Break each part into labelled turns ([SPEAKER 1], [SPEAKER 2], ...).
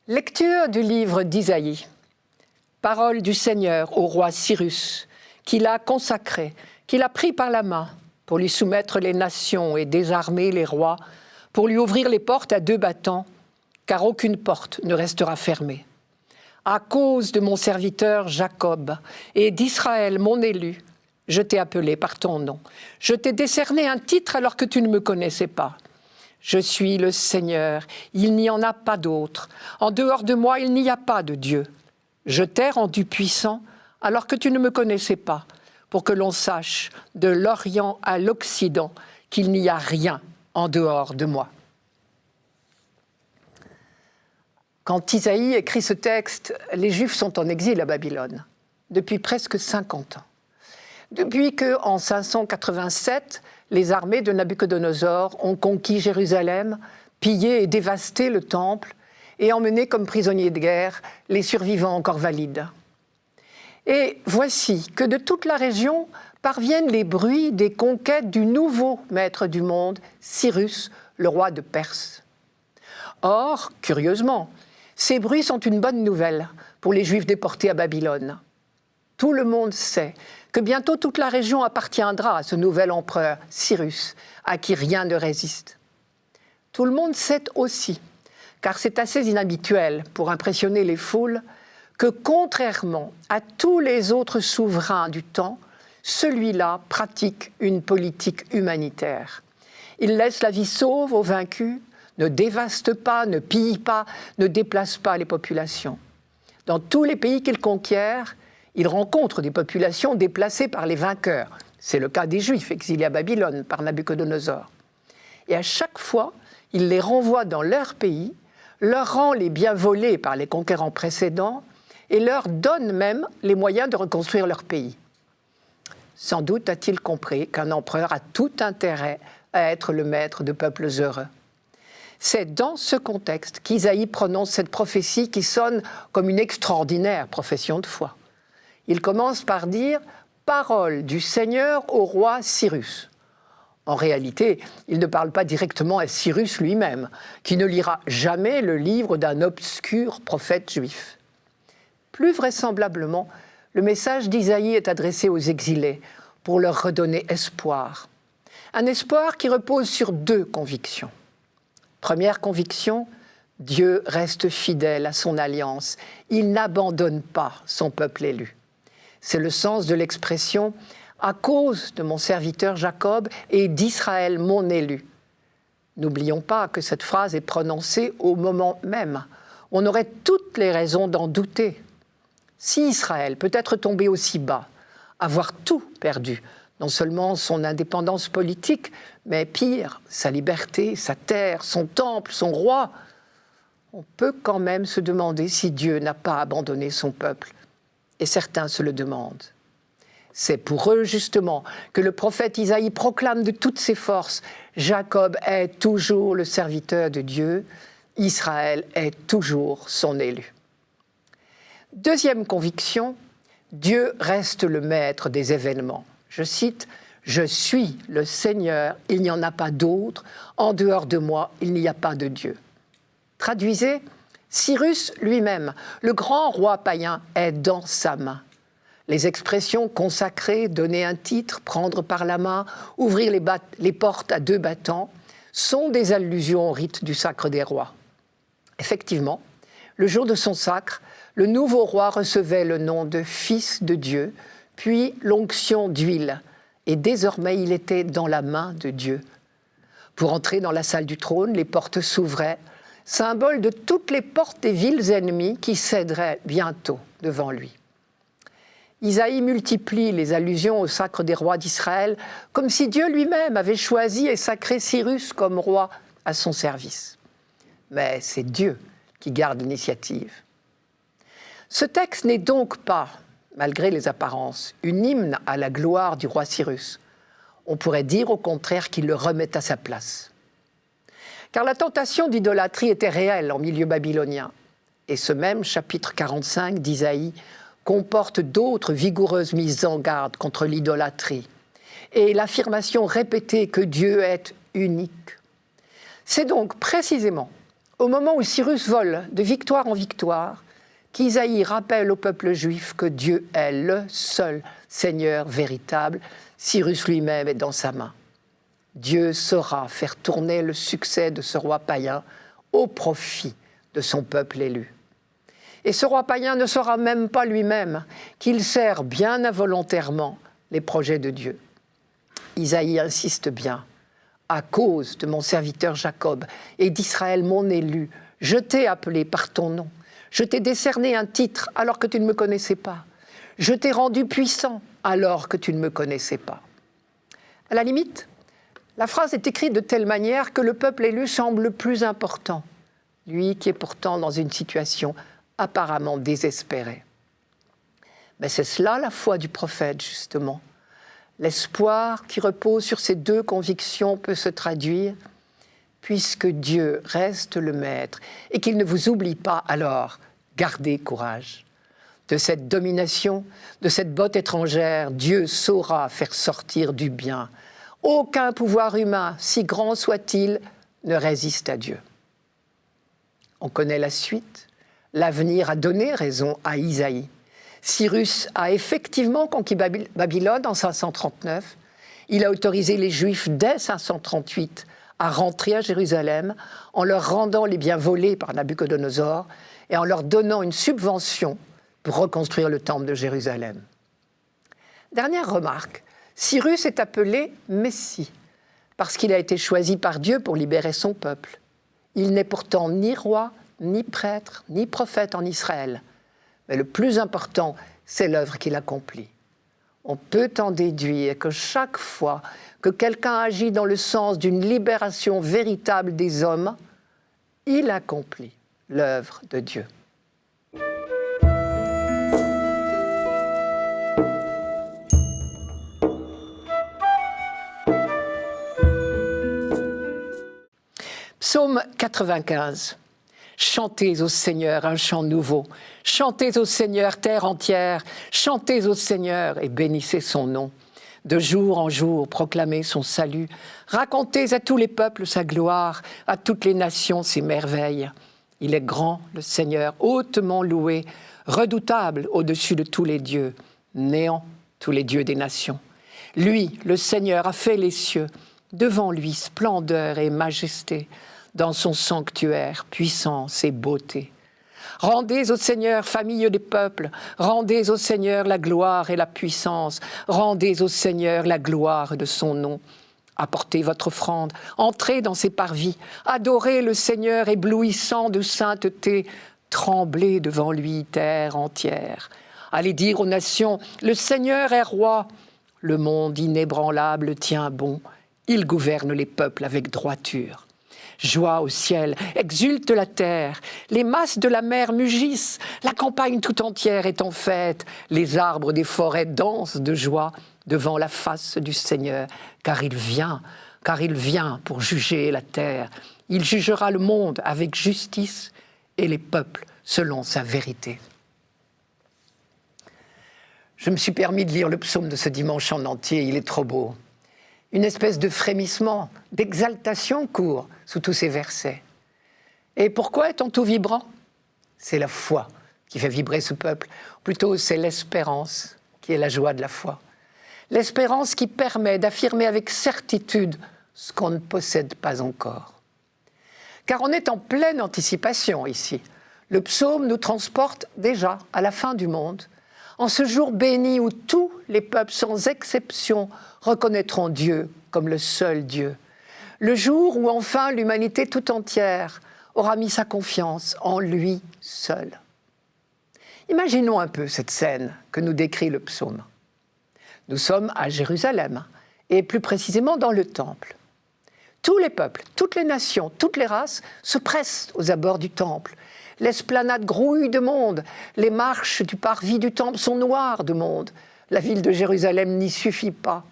[SPEAKER 1] Lecture du livre d'Isaïe. Parole du Seigneur au roi Cyrus, qu'il a consacré, qu'il a pris par la main pour lui soumettre les nations et désarmer les rois, pour lui ouvrir les portes à deux battants, car aucune porte ne restera fermée. À cause de mon serviteur Jacob et d'Israël, mon élu, je t'ai appelé par ton nom. Je t'ai décerné un titre alors que tu ne me connaissais pas. Je suis le Seigneur, il n'y en a pas d'autre. En dehors de moi, il n'y a pas de Dieu. Je t'ai rendu puissant alors que tu ne me connaissais pas, pour que l'on sache de l'Orient à l'Occident qu'il n'y a rien en dehors de moi. Quand Isaïe écrit ce texte, les Juifs sont en exil à Babylone depuis presque 50 ans. Depuis qu'en 587, les armées de Nabuchodonosor ont conquis Jérusalem, pillé et dévasté le temple et emmené comme prisonniers de guerre les survivants encore valides. Et voici que de toute la région parviennent les bruits des conquêtes du nouveau maître du monde, Cyrus, le roi de Perse. Or, curieusement, ces bruits sont une bonne nouvelle pour les Juifs déportés à Babylone. Tout le monde sait que bientôt toute la région appartiendra à ce nouvel empereur, Cyrus, à qui rien ne résiste. Tout le monde sait aussi, car c'est assez inhabituel pour impressionner les foules, que contrairement à tous les autres souverains du temps, celui-là pratique une politique humanitaire. Il laisse la vie sauve aux vaincus, ne dévaste pas, ne pille pas, ne déplace pas les populations. Dans tous les pays qu'il conquiert, il rencontre des populations déplacées par les vainqueurs. C'est le cas des Juifs exilés à Babylone par Nabuchodonosor. Et à chaque fois, il les renvoie dans leur pays, leur rend les biens volés par les conquérants précédents et leur donne même les moyens de reconstruire leur pays. Sans doute a-t-il compris qu'un empereur a tout intérêt à être le maître de peuples heureux. C'est dans ce contexte qu'Isaïe prononce cette prophétie qui sonne comme une extraordinaire profession de foi. Il commence par dire « Parole du Seigneur au roi Cyrus ». En réalité, il ne parle pas directement à Cyrus lui-même, qui ne lira jamais le livre d'un obscur prophète juif. Plus vraisemblablement, le message d'Isaïe est adressé aux exilés pour leur redonner espoir. Un espoir qui repose sur deux convictions. Première conviction, Dieu reste fidèle à son alliance. Il n'abandonne pas son peuple élu. C'est le sens de l'expression « à cause de mon serviteur Jacob et d'Israël, mon élu ». N'oublions pas que cette phrase est prononcée au moment même. On aurait toutes les raisons d'en douter. Si Israël peut être tombé aussi bas, avoir tout perdu, non seulement son indépendance politique, mais pire, sa liberté, sa terre, son temple, son roi, on peut quand même se demander si Dieu n'a pas abandonné son peuple. Et certains se le demandent. C'est pour eux, justement, que le prophète Isaïe proclame de toutes ses forces « Jacob est toujours le serviteur de Dieu, Israël est toujours son élu ». Deuxième conviction, Dieu reste le maître des événements. Je cite « Je suis le Seigneur, il n'y en a pas d'autre, en dehors de moi, il n'y a pas de Dieu ». Traduisez, Cyrus lui-même, le grand roi païen, est dans sa main. Les expressions consacrées, donner un titre, prendre par la main, ouvrir les portes à deux battants, sont des allusions au rite du sacre des rois. Effectivement, le jour de son sacre, le nouveau roi recevait le nom de fils de Dieu, puis l'onction d'huile, et désormais il était dans la main de Dieu. Pour entrer dans la salle du trône, les portes s'ouvraient, symbole de toutes les portes des villes ennemies qui céderaient bientôt devant lui. Isaïe multiplie les allusions au sacre des rois d'Israël, comme si Dieu lui-même avait choisi et sacré Cyrus comme roi à son service. Mais c'est Dieu qui garde l'initiative. Ce texte n'est donc pas, malgré les apparences, une hymne à la gloire du roi Cyrus. On pourrait dire au contraire qu'il le remet à sa place. Car la tentation d'idolâtrie était réelle en milieu babylonien. Et ce même chapitre 45 d'Isaïe comporte d'autres vigoureuses mises en garde contre l'idolâtrie et l'affirmation répétée que Dieu est unique. C'est donc précisément au moment où Cyrus vole de victoire en victoire, qu'Isaïe rappelle au peuple juif que Dieu est le seul Seigneur véritable. Cyrus lui-même est dans sa main. Dieu saura faire tourner le succès de ce roi païen au profit de son peuple élu. Et ce roi païen ne saura même pas lui-même qu'il sert bien involontairement les projets de Dieu. Isaïe insiste bien. À cause de mon serviteur Jacob et d'Israël mon élu, je t'ai appelé par ton nom. Je t'ai décerné un titre alors que tu ne me connaissais pas. Je t'ai rendu puissant alors que tu ne me connaissais pas. À la limite, la phrase est écrite de telle manière que le peuple élu semble plus important, lui qui est pourtant dans une situation apparemment désespérée. Mais c'est cela la foi du prophète, justement. L'espoir qui repose sur ces deux convictions peut se traduire « Puisque Dieu reste le maître et qu'il ne vous oublie pas, alors gardez courage. De cette domination, de cette botte étrangère, Dieu saura faire sortir du bien. Aucun pouvoir humain, si grand soit-il, ne résiste à Dieu. » On connaît la suite. L'avenir a donné raison à Isaïe. Cyrus a effectivement conquis Babylone en 539. Il a autorisé les Juifs dès 538 à rentrer à Jérusalem en leur rendant les biens volés par Nabuchodonosor et en leur donnant une subvention pour reconstruire le temple de Jérusalem. Dernière remarque, Cyrus est appelé Messie parce qu'il a été choisi par Dieu pour libérer son peuple. Il n'est pourtant ni roi, ni prêtre, ni prophète en Israël. Mais le plus important, c'est l'œuvre qu'il accomplit. On peut en déduire que chaque fois que quelqu'un agit dans le sens d'une libération véritable des hommes, il accomplit l'œuvre de Dieu. Psaume 95. Chantez au Seigneur un chant nouveau. Chantez au Seigneur terre entière. Chantez au Seigneur et bénissez son nom. De jour en jour, proclamez son salut. Racontez à tous les peuples sa gloire, à toutes les nations ses merveilles. Il est grand, le Seigneur, hautement loué, redoutable au-dessus de tous les dieux, néant tous les dieux des nations. Lui, le Seigneur, a fait les cieux. Devant lui, splendeur et majesté. Dans son sanctuaire, puissance et beauté. Rendez au Seigneur, famille des peuples, rendez au Seigneur la gloire et la puissance, rendez au Seigneur la gloire de son nom. Apportez votre offrande, entrez dans ses parvis, adorez le Seigneur éblouissant de sainteté, tremblez devant lui, terre entière. Allez dire aux nations, le Seigneur est roi, le monde inébranlable tient bon, il gouverne les peuples avec droiture. Joie au ciel, exulte la terre, les masses de la mer mugissent, la campagne tout entière est en fête, les arbres des forêts dansent de joie devant la face du Seigneur, car il vient pour juger la terre. Il jugera le monde avec justice et les peuples selon sa vérité. Je me suis permis de lire le psaume de ce dimanche en entier, il est trop beau. Une espèce de frémissement, d'exaltation court sous tous ces versets. Et pourquoi est-on tout vibrant ? C'est la foi qui fait vibrer ce peuple. Plutôt, c'est l'espérance qui est la joie de la foi. L'espérance qui permet d'affirmer avec certitude ce qu'on ne possède pas encore. Car on est en pleine anticipation ici. Le psaume nous transporte déjà à la fin du monde, en ce jour béni où tous les peuples, sans exception, reconnaîtront Dieu comme le seul Dieu. Le jour où enfin l'humanité tout entière aura mis sa confiance en lui seul. Imaginons un peu cette scène que nous décrit le psaume. Nous sommes à Jérusalem, et plus précisément dans le temple. Tous les peuples, toutes les nations, toutes les races se pressent aux abords du temple. L'esplanade grouille de monde, les marches du parvis du temple sont noires de monde. La ville de Jérusalem n'y suffit pas.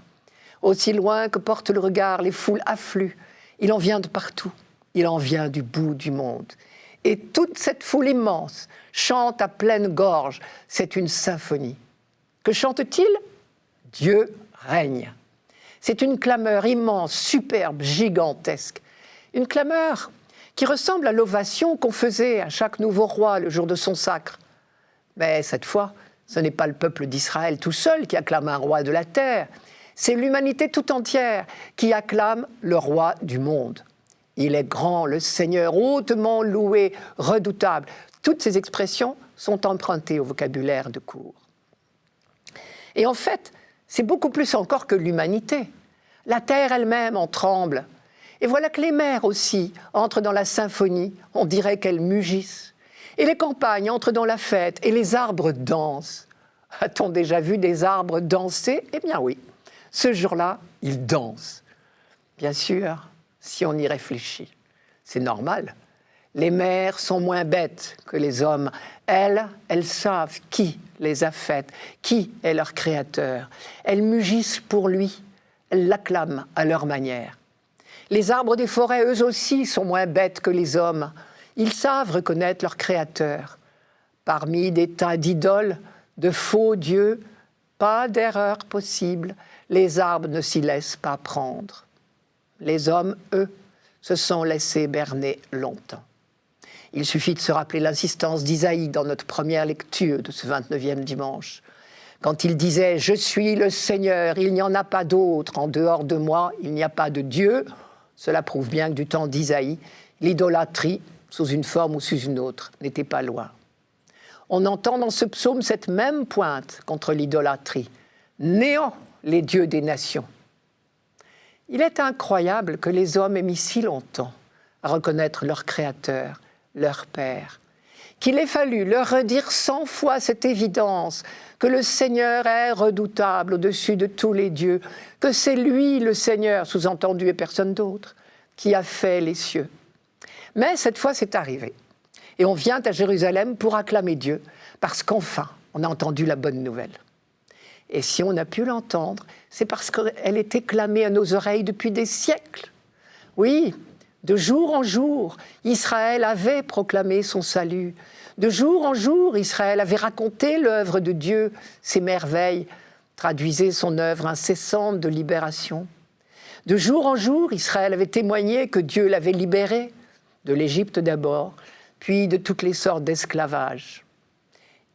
[SPEAKER 1] Aussi loin que porte le regard, les foules affluent. Il en vient de partout, il en vient du bout du monde. Et toute cette foule immense chante à pleine gorge, c'est une symphonie. Que chante-t-il ? Dieu règne. C'est une clameur immense, superbe, gigantesque. Une clameur qui ressemble à l'ovation qu'on faisait à chaque nouveau roi le jour de son sacre. Mais cette fois, ce n'est pas le peuple d'Israël tout seul qui acclame un roi de la terre, c'est l'humanité tout entière qui acclame le roi du monde. Il est grand, le Seigneur, hautement loué, redoutable. Toutes ces expressions sont empruntées au vocabulaire de cour. Et en fait, c'est beaucoup plus encore que l'humanité. La terre elle-même en tremble. Et voilà que les mers aussi entrent dans la symphonie, on dirait qu'elles mugissent. Et les campagnes entrent dans la fête, et les arbres dansent. A-t-on déjà vu des arbres danser? Eh bien oui, ce jour-là, ils dansent. Bien sûr, si on y réfléchit, c'est normal. Les mères sont moins bêtes que les hommes. Elles savent qui les a faites, qui est leur créateur. Elles mugissent pour lui, elles l'acclament à leur manière. Les arbres des forêts, eux aussi, sont moins bêtes que les hommes. Ils savent reconnaître leur créateur. Parmi des tas d'idoles, de faux dieux, pas d'erreur possible, les arbres ne s'y laissent pas prendre. Les hommes, eux, se sont laissés berner longtemps. Il suffit de se rappeler l'insistance d'Isaïe dans notre première lecture de ce 29e dimanche. Quand il disait « Je suis le Seigneur, il n'y en a pas d'autre, en dehors de moi, il n'y a pas de Dieu », cela prouve bien que du temps d'Isaïe, l'idolâtrie, sous une forme ou sous une autre, n'était pas loin. On entend dans ce psaume cette même pointe contre l'idolâtrie. « Néant les dieux des nations ». Il est incroyable que les hommes aient mis si longtemps à reconnaître leur Créateur, leur Père, qu'il ait fallu leur redire 100 fois cette évidence que le Seigneur est redoutable au-dessus de tous les dieux, que c'est lui le Seigneur, sous-entendu et personne d'autre, qui a fait les cieux. Mais cette fois, c'est arrivé. Et on vient à Jérusalem pour acclamer Dieu, parce qu'enfin, on a entendu la bonne nouvelle. Et si on a pu l'entendre, c'est parce qu'elle était clamée à nos oreilles depuis des siècles. Oui, de jour en jour, Israël avait proclamé son salut. De jour en jour, Israël avait raconté l'œuvre de Dieu, ses merveilles, traduisait son œuvre incessante de libération. De jour en jour, Israël avait témoigné que Dieu l'avait libéré, de l'Égypte d'abord, puis de toutes les sortes d'esclavage.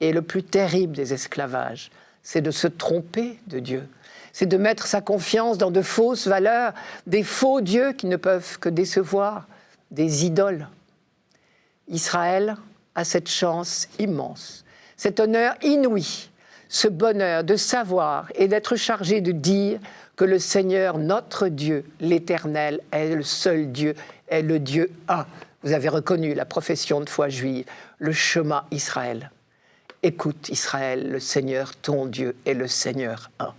[SPEAKER 1] Et le plus terrible des esclavages, c'est de se tromper de Dieu. C'est de mettre sa confiance dans de fausses valeurs, des faux dieux qui ne peuvent que décevoir, des idoles. Israël a cette chance immense, cet honneur inouï, ce bonheur de savoir et d'être chargé de dire que le Seigneur, notre Dieu, l'Éternel, est le seul Dieu, est le Dieu un. Vous avez reconnu la profession de foi juive, le Shema Israël. Écoute Israël, le Seigneur, ton Dieu, est le Seigneur un.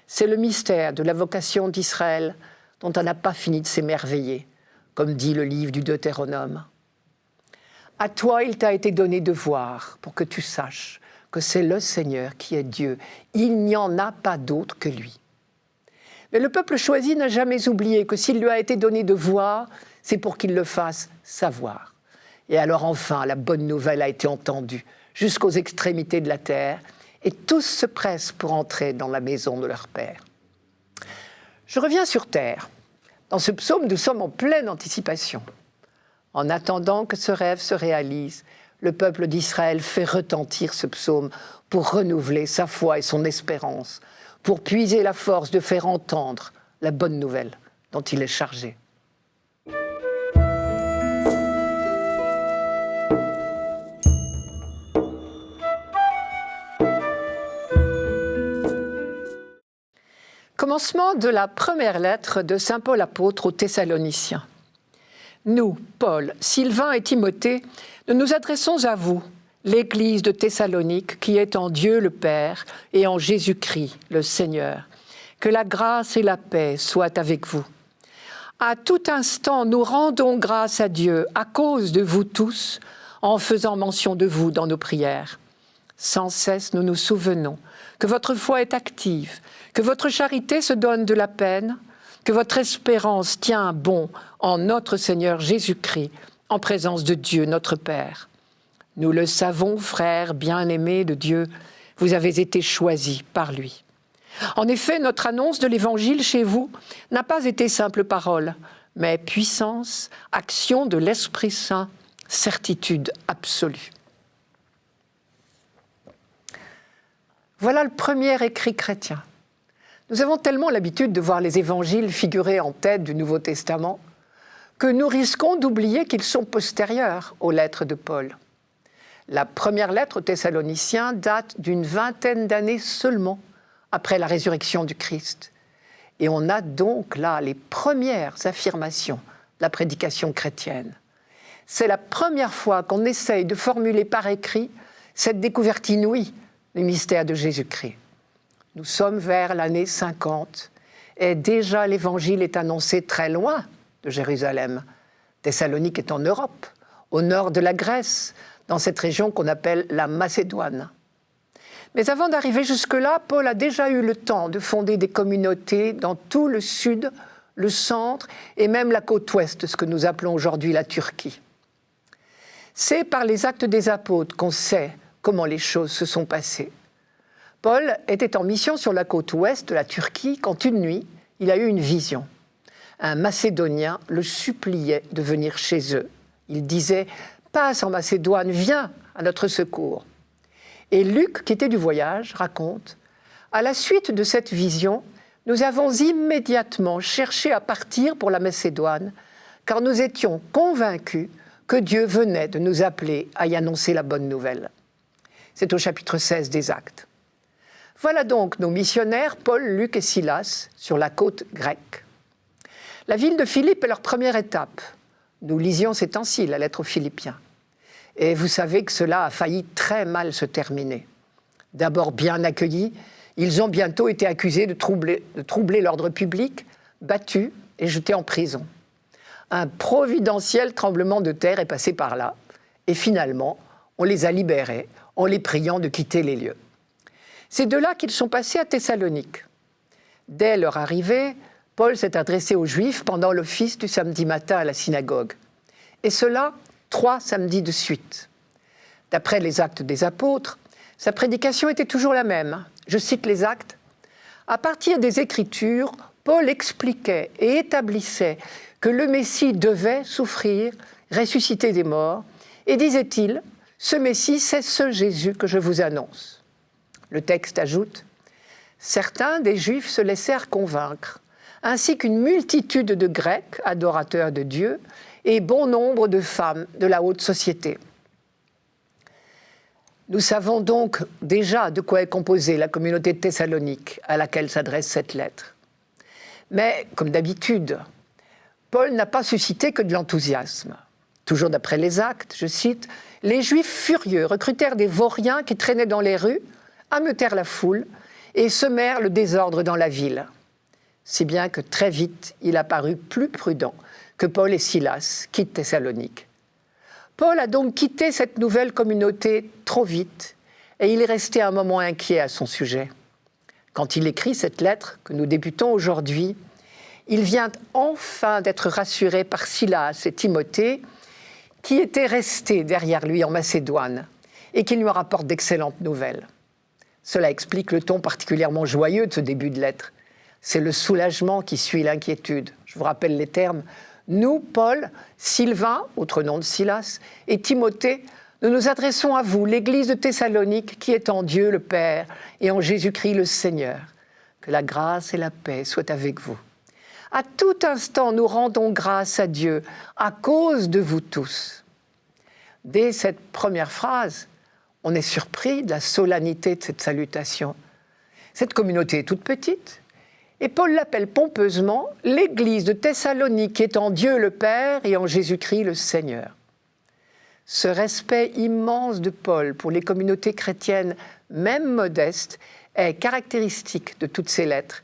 [SPEAKER 1] C'est le mystère de la vocation d'Israël dont on n'a pas fini de s'émerveiller, comme dit le livre du Deutéronome. À toi, il t'a été donné de voir pour que tu saches que c'est le Seigneur qui est Dieu. Il n'y en a pas d'autre que lui. Mais le peuple choisi n'a jamais oublié que s'il lui a été donné de voir, c'est pour qu'il le fasse savoir. Et alors enfin, la bonne nouvelle a été entendue jusqu'aux extrémités de la terre, et tous se pressent pour entrer dans la maison de leur Père. Je reviens sur terre. Dans ce psaume, nous sommes en pleine anticipation. En attendant que ce rêve se réalise, le peuple d'Israël fait retentir ce psaume pour renouveler sa foi et son espérance, pour puiser la force de faire entendre la bonne nouvelle dont il est chargé. Commencement de la première lettre de saint Paul apôtre aux Thessaloniciens. Nous, Paul, Sylvain et Timothée, nous nous adressons à vous, l'Église de Thessalonique, qui est en Dieu le Père et en Jésus-Christ le Seigneur. Que la grâce et la paix soient avec vous. À tout instant, nous rendons grâce à Dieu à cause de vous tous, en faisant mention de vous dans nos prières. Sans cesse, nous nous souvenons que votre foi est active, que votre charité se donne de la peine, que votre espérance tient bon en notre Seigneur Jésus-Christ, en présence de Dieu notre Père. Nous le savons, frères bien-aimés de Dieu, vous avez été choisis par lui. En effet, notre annonce de l'Évangile chez vous n'a pas été simple parole, mais puissance, action de l'Esprit Saint, certitude absolue. Voilà le premier écrit chrétien. Nous avons tellement l'habitude de voir les évangiles figurer en tête du Nouveau Testament que nous risquons d'oublier qu'ils sont postérieurs aux lettres de Paul. La première lettre aux Thessaloniciens date d'une vingtaine d'années seulement après la résurrection du Christ. Et on a donc là les premières affirmations de la prédication chrétienne. C'est la première fois qu'on essaye de formuler par écrit cette découverte inouïe du mystère de Jésus-Christ. Nous sommes vers l'année 50 et déjà l'évangile est annoncé très loin de Jérusalem. Thessalonique est en Europe, au nord de la Grèce, dans cette région qu'on appelle la Macédoine. Mais avant d'arriver jusque-là, Paul a déjà eu le temps de fonder des communautés dans tout le sud, le centre et même la côte ouest, ce que nous appelons aujourd'hui la Turquie. C'est par les actes des apôtres qu'on sait comment les choses se sont passées. Paul était en mission sur la côte ouest de la Turquie quand une nuit, il a eu une vision. Un Macédonien le suppliait de venir chez eux. Il disait « Passe en Macédoine, viens à notre secours ». Et Luc, qui était du voyage, raconte « À la suite de cette vision, nous avons immédiatement cherché à partir pour la Macédoine, car nous étions convaincus que Dieu venait de nous appeler à y annoncer la bonne nouvelle. » C'est au chapitre 16 des Actes. Voilà donc nos missionnaires, Paul, Luc et Silas, sur la côte grecque. La ville de Philippe est leur première étape. Nous lisions ces temps-ci la lettre aux Philippiens. Et vous savez que cela a failli très mal se terminer. D'abord bien accueillis, ils ont bientôt été accusés de troubler l'ordre public, battus et jetés en prison. Un providentiel tremblement de terre est passé par là, et finalement, on les a libérés en les priant de quitter les lieux. C'est de là qu'ils sont passés à Thessalonique. Dès leur arrivée, Paul s'est adressé aux Juifs pendant l'office du samedi matin à la synagogue. Et cela, 3 samedis de suite. D'après les Actes des Apôtres, sa prédication était toujours la même. Je cite les Actes. « À partir des Écritures, Paul expliquait et établissait que le Messie devait souffrir, ressusciter des morts, et disait-il, « Ce Messie, c'est ce Jésus que je vous annonce. » Le texte ajoute « Certains des Juifs se laissèrent convaincre, ainsi qu'une multitude de Grecs, adorateurs de Dieu, et bon nombre de femmes de la haute société. » Nous savons donc déjà de quoi est composée la communauté de Thessalonique à laquelle s'adresse cette lettre. Mais, comme d'habitude, Paul n'a pas suscité que de l'enthousiasme. Toujours d'après les Actes, je cite, « Les Juifs furieux recrutèrent des vauriens qui traînaient dans les rues, ameutèrent la foule et semèrent le désordre dans la ville. » Si bien que très vite, il a paru plus prudent que Paul et Silas quittent Thessalonique. Paul a donc quitté cette nouvelle communauté trop vite et il est resté un moment inquiet à son sujet. Quand il écrit cette lettre que nous débutons aujourd'hui, il vient enfin d'être rassuré par Silas et Timothée qui étaient restés derrière lui en Macédoine et qui lui rapportent d'excellentes nouvelles. Cela explique le ton particulièrement joyeux de ce début de lettre. C'est le soulagement qui suit l'inquiétude. Je vous rappelle les termes. Nous, Paul, Sylvain, autre nom de Silas, et Timothée, nous nous adressons à vous, l'Église de Thessalonique, qui est en Dieu le Père et en Jésus-Christ le Seigneur. Que la grâce et la paix soient avec vous. À tout instant, nous rendons grâce à Dieu à cause de vous tous. Dès cette première phrase, on est surpris de la solennité de cette salutation. Cette communauté est toute petite, et Paul l'appelle pompeusement « l'Église de Thessalonique qui est en Dieu le Père et en Jésus-Christ le Seigneur ». Ce respect immense de Paul pour les communautés chrétiennes, même modestes, est caractéristique de toutes ces lettres.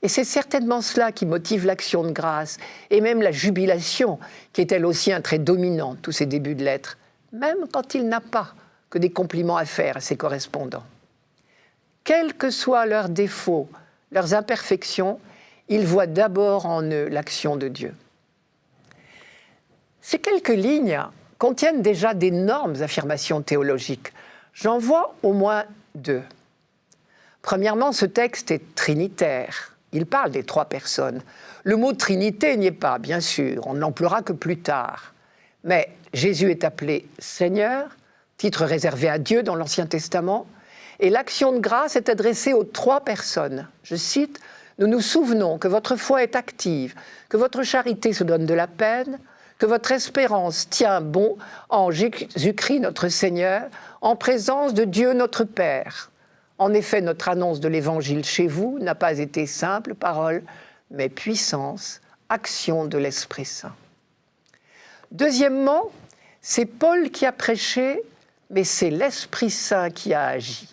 [SPEAKER 1] Et c'est certainement cela qui motive l'action de grâce et même la jubilation, qui est elle aussi un trait dominant de tous ces débuts de lettres, même quand il n'a pas que des compliments à faire à ses correspondants. Quels que soient leurs défauts, leurs imperfections, ils voient d'abord en eux l'action de Dieu. Ces quelques lignes contiennent déjà d'énormes affirmations théologiques. J'en vois au moins 2. Premièrement, ce texte est trinitaire. Il parle des 3 personnes. Le mot Trinité n'y est pas, bien sûr, on ne l'emploiera que plus tard. Mais Jésus est appelé Seigneur, titre réservé à Dieu dans l'Ancien Testament, et l'action de grâce est adressée aux 3 personnes. Je cite, « Nous nous souvenons que votre foi est active, que votre charité se donne de la peine, que votre espérance tient bon en Jésus-Christ notre Seigneur, en présence de Dieu notre Père. En effet, notre annonce de l'Évangile chez vous n'a pas été simple parole, mais puissance, action de l'Esprit Saint. » Deuxièmement, c'est Paul qui a prêché, mais c'est l'Esprit Saint qui a agi.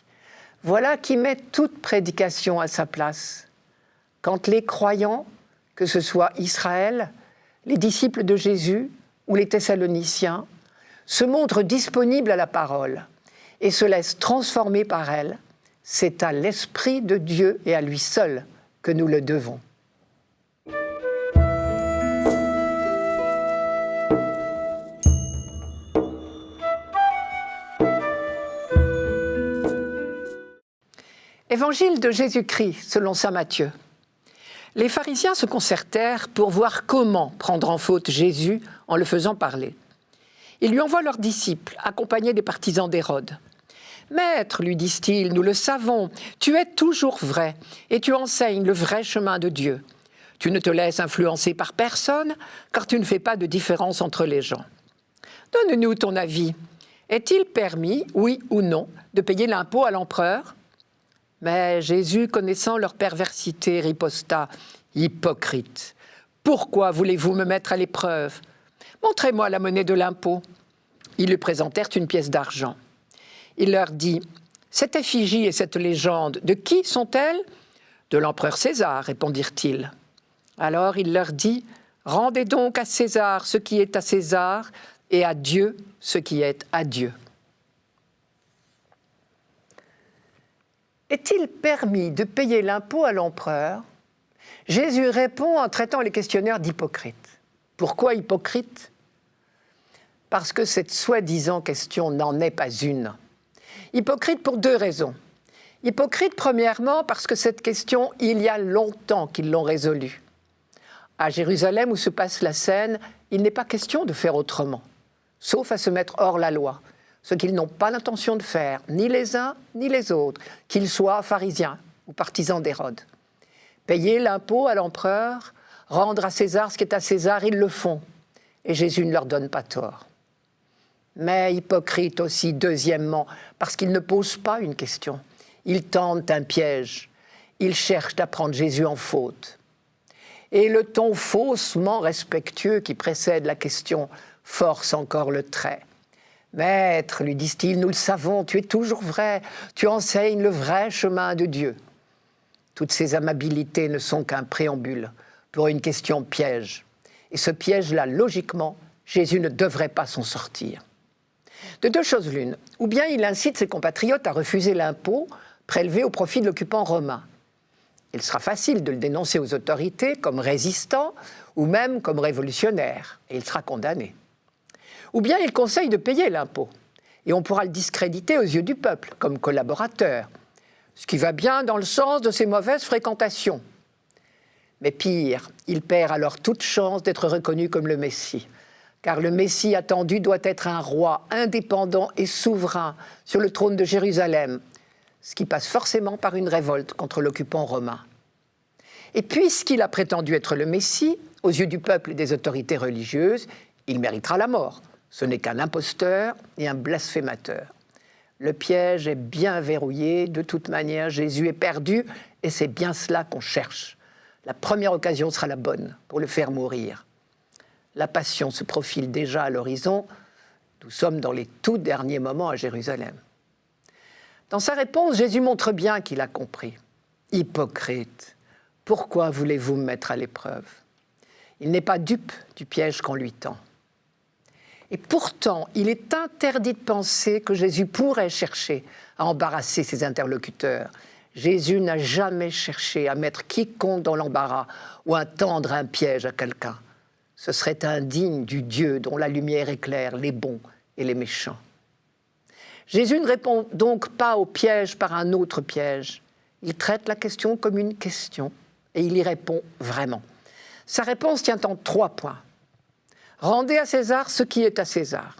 [SPEAKER 1] Voilà qui met toute prédication à sa place. Quand les croyants, que ce soit Israël, les disciples de Jésus ou les Thessaloniciens, se montrent disponibles à la parole et se laissent transformer par elle, c'est à l'Esprit de Dieu et à lui seul que nous le devons. Évangile de Jésus-Christ selon saint Matthieu. Les pharisiens se concertèrent pour voir comment prendre en faute Jésus en le faisant parler. Ils lui envoient leurs disciples, accompagnés des partisans d'Hérode. « Maître, lui disent-ils, nous le savons, tu es toujours vrai et tu enseignes le vrai chemin de Dieu. Tu ne te laisses influencer par personne, car tu ne fais pas de différence entre les gens. Donne-nous ton avis. Est-il permis, oui ou non, de payer l'impôt à l'empereur ?» Mais Jésus, connaissant leur perversité, riposta, « Hypocrite, pourquoi voulez-vous me mettre à l'épreuve? Montrez-moi la monnaie de l'impôt. » Ils lui présentèrent une pièce d'argent. Il leur dit, « Cette effigie et cette légende, de qui sont-elles? » « De l'empereur César, répondirent-ils. Alors il leur dit, « Rendez donc à César ce qui est à César, et à Dieu ce qui est à Dieu. » Est-il permis de payer l'impôt à l'empereur? Jésus répond en traitant les questionnaires d'hypocrites. Pourquoi hypocrite? Parce que cette soi-disant question n'en est pas une. Hypocrite pour 2 raisons. Hypocrite, premièrement, parce que cette question, il y a longtemps qu'ils l'ont résolue. À Jérusalem, où se passe la scène, il n'est pas question de faire autrement, sauf à se mettre hors la loi, ce qu'ils n'ont pas l'intention de faire, ni les uns ni les autres, qu'ils soient pharisiens ou partisans d'Hérode. Payer l'impôt à l'empereur, rendre à César ce qui est à César, ils le font, et Jésus ne leur donne pas tort. Mais hypocrite aussi, deuxièmement, parce qu'ils ne posent pas une question. Ils tentent un piège, ils cherchent à prendre Jésus en faute. Et le ton faussement respectueux qui précède la question force encore le trait. « Maître, lui disent-ils, nous le savons, tu es toujours vrai, tu enseignes le vrai chemin de Dieu. » Toutes ces amabilités ne sont qu'un préambule pour une question piège. Et ce piège-là, logiquement, Jésus ne devrait pas s'en sortir. De 2 choses l'une, ou bien il incite ses compatriotes à refuser l'impôt prélevé au profit de l'occupant romain. Il sera facile de le dénoncer aux autorités comme résistant ou même comme révolutionnaire, et il sera condamné. Ou bien il conseille de payer l'impôt, et on pourra le discréditer aux yeux du peuple comme collaborateur, ce qui va bien dans le sens de ses mauvaises fréquentations. Mais pire, il perd alors toute chance d'être reconnu comme le Messie, car le Messie attendu doit être un roi indépendant et souverain sur le trône de Jérusalem, ce qui passe forcément par une révolte contre l'occupant romain. Et puisqu'il a prétendu être le Messie, aux yeux du peuple et des autorités religieuses, il méritera la mort. Ce n'est qu'un imposteur et un blasphémateur. Le piège est bien verrouillé, de toute manière, Jésus est perdu, et c'est bien cela qu'on cherche. La première occasion sera la bonne pour le faire mourir. La passion se profile déjà à l'horizon, nous sommes dans les tout derniers moments à Jérusalem. Dans sa réponse, Jésus montre bien qu'il a compris. « Hypocrite, pourquoi voulez-vous me mettre à l'épreuve ?» Il n'est pas dupe du piège qu'on lui tend. Et pourtant, il est interdit de penser que Jésus pourrait chercher à embarrasser ses interlocuteurs. Jésus n'a jamais cherché à mettre quiconque dans l'embarras ou à tendre un piège à quelqu'un. Ce serait indigne du Dieu dont la lumière éclaire les bons et les méchants. Jésus ne répond donc pas au piège par un autre piège. Il traite la question comme une question et il y répond vraiment. Sa réponse tient en 3 points. Rendez à César ce qui est à César.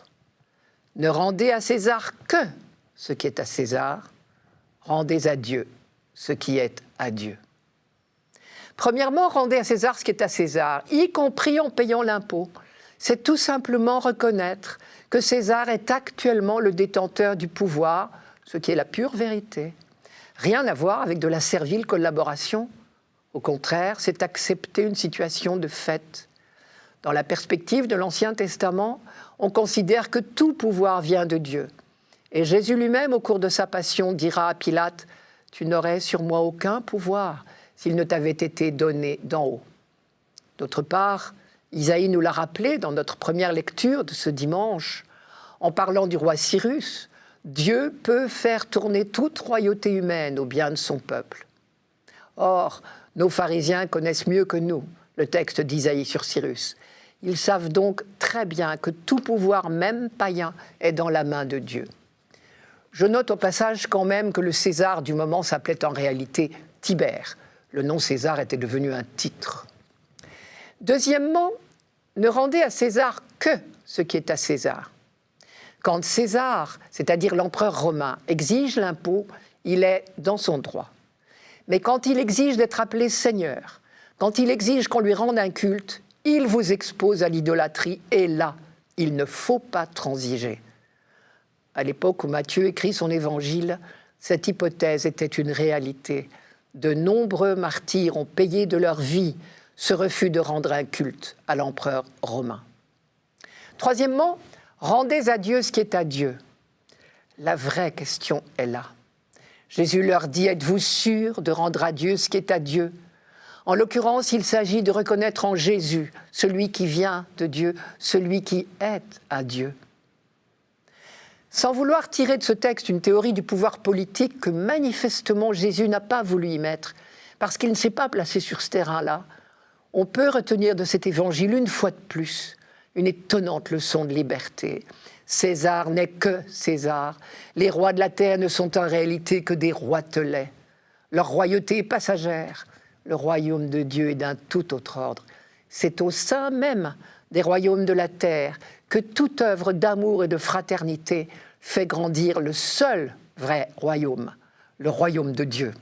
[SPEAKER 1] Ne rendez à César que ce qui est à César. Rendez à Dieu ce qui est à Dieu. Premièrement, rendez à César ce qui est à César, y compris en payant l'impôt. C'est tout simplement reconnaître que César est actuellement le détenteur du pouvoir, ce qui est la pure vérité. Rien à voir avec de la servile collaboration. Au contraire, c'est accepter une situation de fait. Dans la perspective de l'Ancien Testament, on considère que tout pouvoir vient de Dieu. Et Jésus lui-même, au cours de sa passion, dira à Pilate « Tu n'aurais sur moi aucun pouvoir s'il ne t'avait été donné d'en haut. » D'autre part, Isaïe nous l'a rappelé dans notre première lecture de ce dimanche, en parlant du roi Cyrus, Dieu peut faire tourner toute royauté humaine au bien de son peuple. Or, nos pharisiens connaissent mieux que nous le texte d'Isaïe sur Cyrus. Ils savent donc très bien que tout pouvoir, même païen, est dans la main de Dieu. Je note au passage quand même que le César du moment s'appelait en réalité Tibère. Le nom César était devenu un titre. Deuxièmement, ne rendez à César que ce qui est à César. Quand César, c'est-à-dire l'empereur romain, exige l'impôt, il est dans son droit. Mais quand il exige d'être appelé Seigneur, quand il exige qu'on lui rende un culte, il vous expose à l'idolâtrie et là, il ne faut pas transiger. À l'époque où Matthieu écrit son évangile, cette hypothèse était une réalité. De nombreux martyrs ont payé de leur vie ce refus de rendre un culte à l'empereur romain. Troisièmement, rendez à Dieu ce qui est à Dieu. La vraie question est là. Jésus leur dit, êtes-vous sûrs de rendre à Dieu ce qui est à Dieu ? En l'occurrence, il s'agit de reconnaître en Jésus celui qui vient de Dieu, celui qui est à Dieu. Sans vouloir tirer de ce texte une théorie du pouvoir politique que manifestement Jésus n'a pas voulu y mettre, parce qu'il ne s'est pas placé sur ce terrain-là, on peut retenir de cet évangile une fois de plus une étonnante leçon de liberté. César n'est que César. Les rois de la terre ne sont en réalité que des roitelets. Leur royauté est passagère. Le royaume de Dieu est d'un tout autre ordre. C'est au sein même des royaumes de la terre que toute œuvre d'amour et de fraternité fait grandir le seul vrai royaume, le royaume de Dieu.